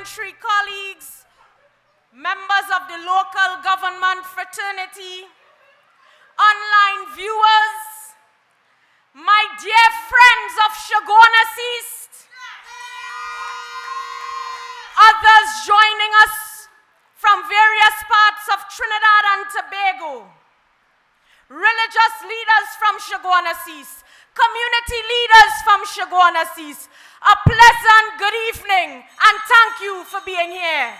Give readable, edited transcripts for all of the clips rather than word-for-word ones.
parliamentary colleagues, members of the local government fraternity, online viewers, my dear friends of Chaguanas East, others joining us from various parts of Trinidad and Tobago, religious leaders from Chaguanas East, community leaders from Chaguanas East, a pleasant good evening and thank you for being here.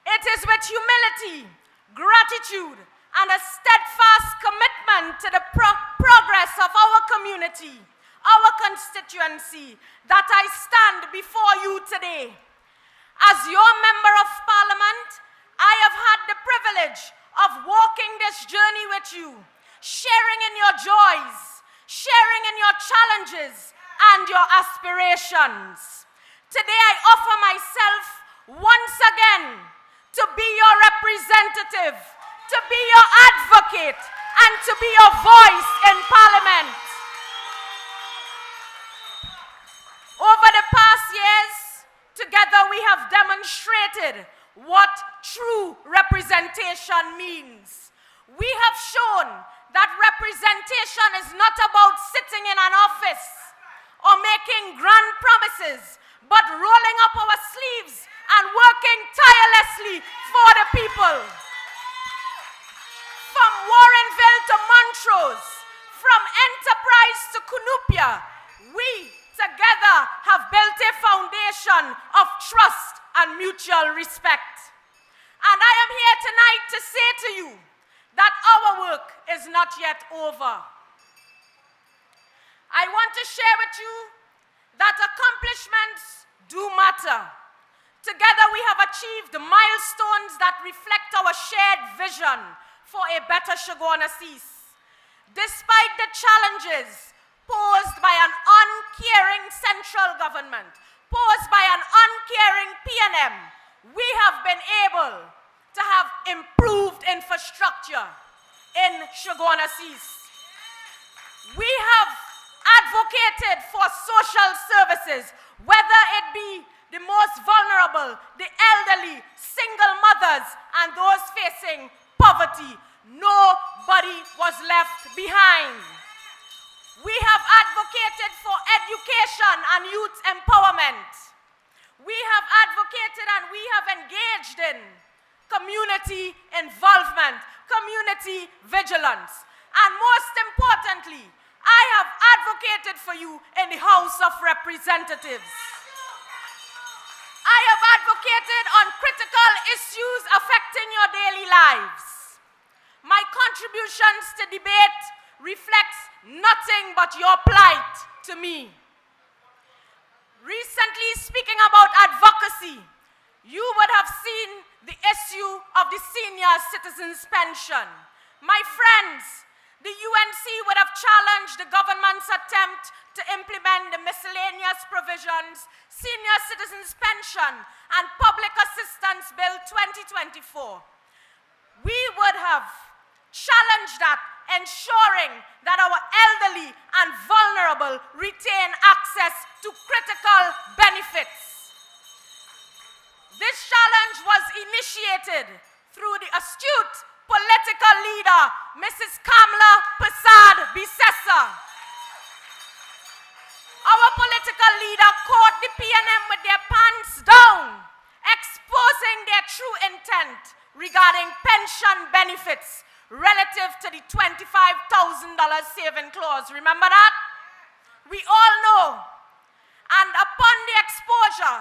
It is with humility, gratitude, and a steadfast commitment to the progress of our community, our constituency, that I stand before you today. As your member of parliament, I have had the privilege of walking this journey with you, sharing in your joys, sharing in your challenges and your aspirations. Today I offer myself once again to be your representative, to be your advocate, and to be your voice in Parliament. Over the past years, together we have demonstrated what true representation means. We have shown that representation is not about sitting in an office or making grand promises, but rolling up our sleeves and working tirelessly for the people. From Warrenville to Montrose, from Enterprise to Cunupia, we together have built a foundation of trust and mutual respect. And I am here tonight to say to you that our work is not yet over. I want to share with you that accomplishments do matter. Together we have achieved milestones that reflect our shared vision for a better Chaguanas East. Despite the challenges posed by an uncaring central government, posed by an uncaring PNM, we have been able to have improved infrastructure in Chaguanas East. We have advocated for social services, whether it be the most vulnerable, the elderly, single mothers, and those facing poverty. Nobody was left behind. We have advocated for education and youth empowerment. We have advocated and we have engaged in community involvement, community vigilance. And most importantly, I have advocated for you in the House of Representatives. I have advocated on critical issues affecting your daily lives. My contributions to debate reflects nothing but your plight to me. Recently, speaking about advocacy, you would have seen the issue of the senior citizens' pension. My friends, the UNC would have challenged the government's attempt to implement the miscellaneous provisions, Senior Citizens Pension, and Public Assistance Bill 2024. We would have challenged that, ensuring that our elderly and vulnerable retain access to critical benefits. This challenge was initiated through the astute political leader, Mrs. Kamla Persad-Bissessar. Our political leader caught the PNM with their pants down, exposing their true intent regarding pension benefits relative to the $25,000 saving clause. Remember that? We all know. And upon the exposure,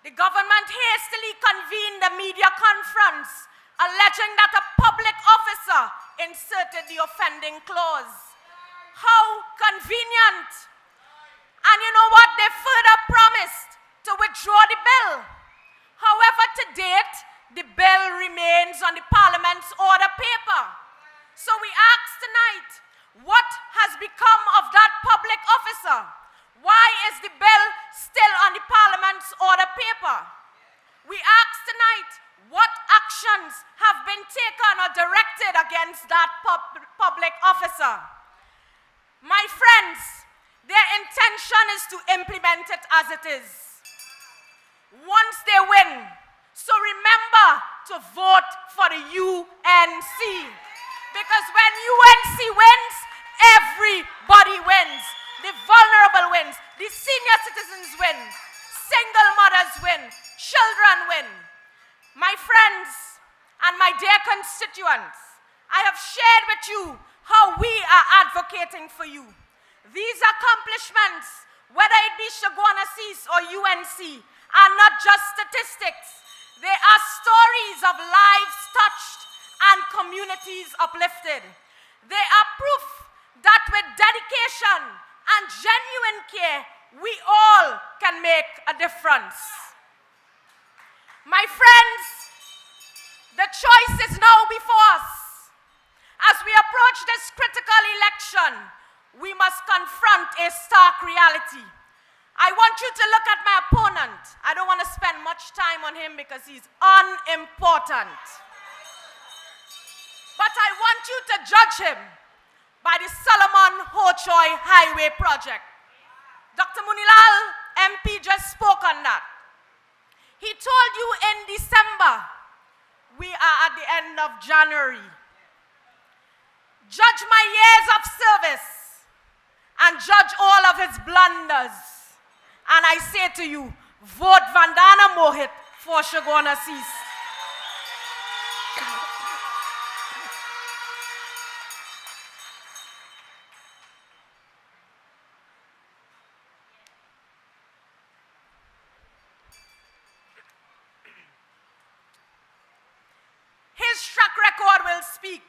the government hastily convened a media conference alleging that a public officer inserted the offending clause. How convenient. And you know what? They further promised to withdraw the bill. However, to date, the bill remains on the Parliament's order paper. So we ask tonight, what has become of that public officer? Why is the bill still on the Parliament's order paper? We ask tonight, what actions have been taken or directed against that public officer? My friends, their intention intention is to implement it as it is. Once they win, so remember to vote for the UNC. Because when UNC wins, everybody wins. The vulnerable wins, the senior citizens win, single mothers win, children win. My friends and my dear constituents, I have shared with you how we are advocating for you. These accomplishments, whether it be Chaguanas or UNC, are not just statistics. They are stories of lives touched and communities uplifted. They are proof that with dedication and genuine care, we all can make a difference. My friends, the choice is now before us. As we approach this critical election, we must confront a stark reality. I want you to look at my opponent. I don't want to spend much time on him because he's unimportant. But I want you to judge him by the Solomon Hochoy Highway Project. Dr. Munilal, MP, just spoke on that. He told you in December, we are at the end of January. Judge my years of service and judge all of his blunders. And I say to you, vote Vandana Mohit for Chaguanas. His track record will speak.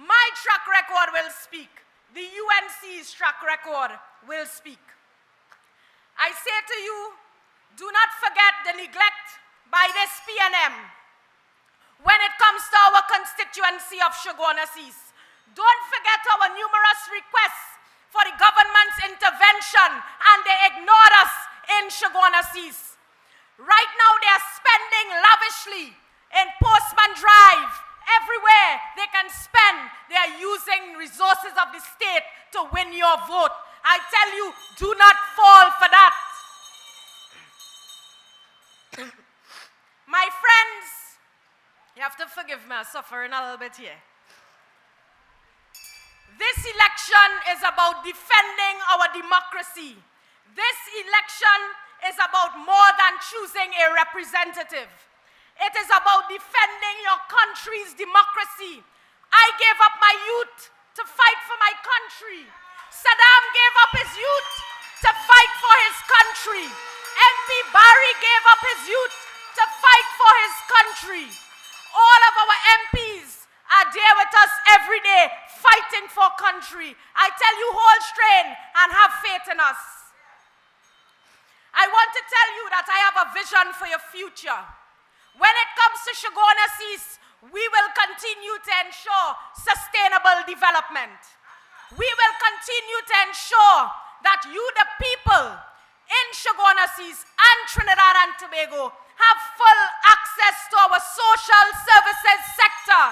My track record will speak. The UNC's track record will speak. I say to you, do not forget the neglect by this PNM when it comes to our constituency of Chaguanas. Don't forget our numerous requests for the government's intervention, and they ignored us in Chaguanas. Right now they are spending lavishly in Postman Drive. Everywhere they can spend, they are using resources of the state to win your vote. I tell you, do not fall for that. My friends, you have to forgive me, I'm suffering a little bit here. This election is about defending our democracy. This election is about more than choosing a representative. It is about defending your country's democracy. I gave up my youth to fight for my country. Saddam gave up his youth to fight for his country. MP Barry gave up his youth to fight for his country. All of our MPs are there with us every day, fighting for country. I tell you, hold strain and have faith in us. I want to tell you that I have a vision for your future. When it comes to Chaguanas, we will continue to ensure sustainable development. We will continue to ensure that you, the people in Chaguanas and Trinidad and Tobago, have full access to our social services sector.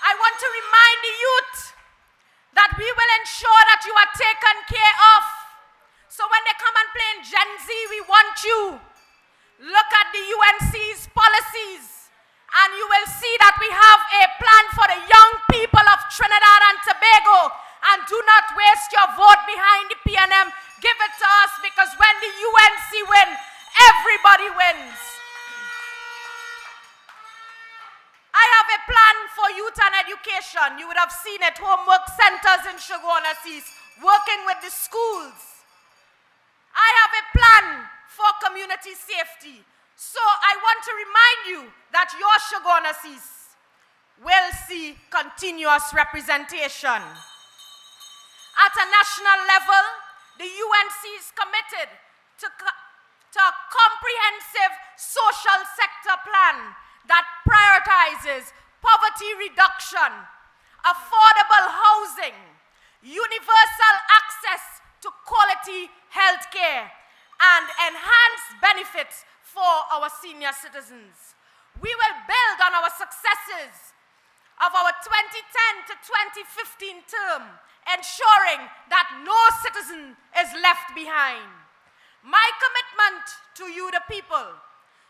I want to remind the youth that we will ensure that you are taken care of. So when they come and play in Gen Z, we want you. Look at the UNC's policies, and you will see that we have a plan for the young people of Trinidad and Tobago. And do not waste your vote behind the PNM. Give it to us, because when the UNC win, everybody wins. I have a plan for youth and education. You would have seen it, homework centers in Chaguanas, working with the schools. I have a plan for community safety. So I want to remind you that your Chaguanas will see continuous representation. At a national level, the UNC is committed to a comprehensive social sector plan that prioritizes poverty reduction, affordable housing, universal access to quality health care, and enhanced benefits for our senior citizens. We will build on our successes of our 2010 to 2015 term, ensuring that no citizen is left behind. My commitment to you, the people,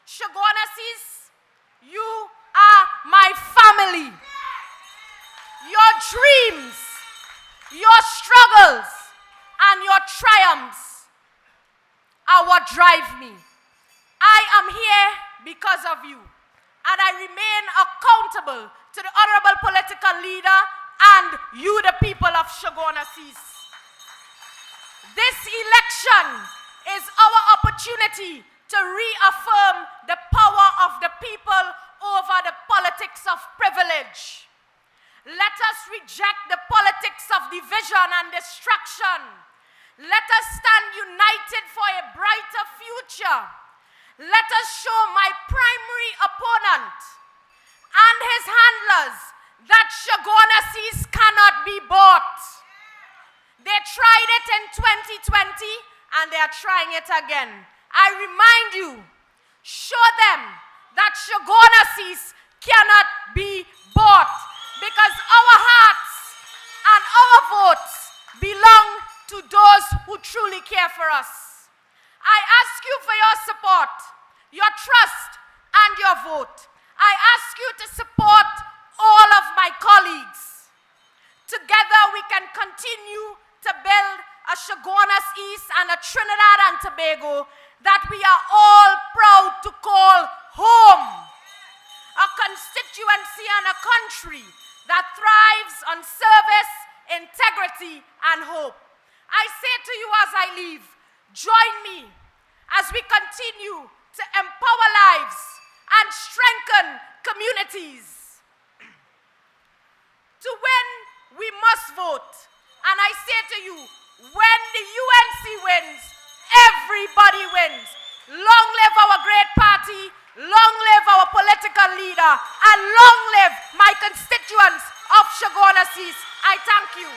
Chaguanas, you are my family. Your dreams, your struggles, and your triumphs are what drive me. I am here because of you, and I remain accountable to the honorable political leader and you, the people of Chaguanas. This election is our opportunity to reaffirm the power of the people over the politics of privilege. Let us reject the politics of division and destruction. Let us stand united for a brighter future. Let us show my primary opponent and his handlers that Chaguanas cannot be bought. They tried it in 2020 and they are trying it again. I remind you, show them that Chaguanas cannot be bought, because our hearts and our votes belong to those who truly care for us. I ask you for your support, your trust, and your vote. I ask you to support all of my colleagues. Together we can continue to build a Chaguanas East and a Trinidad and Tobago that we are all proud to call home. A constituency and a country that thrives on service, integrity, and hope. I say to you as I leave, join me as we continue to empower lives and strengthen communities. To win, we must vote. And I say to you, when the UNC wins, everybody wins. Long live our great party, long live our political leader, and long live my constituents of Chaguanas. I thank you.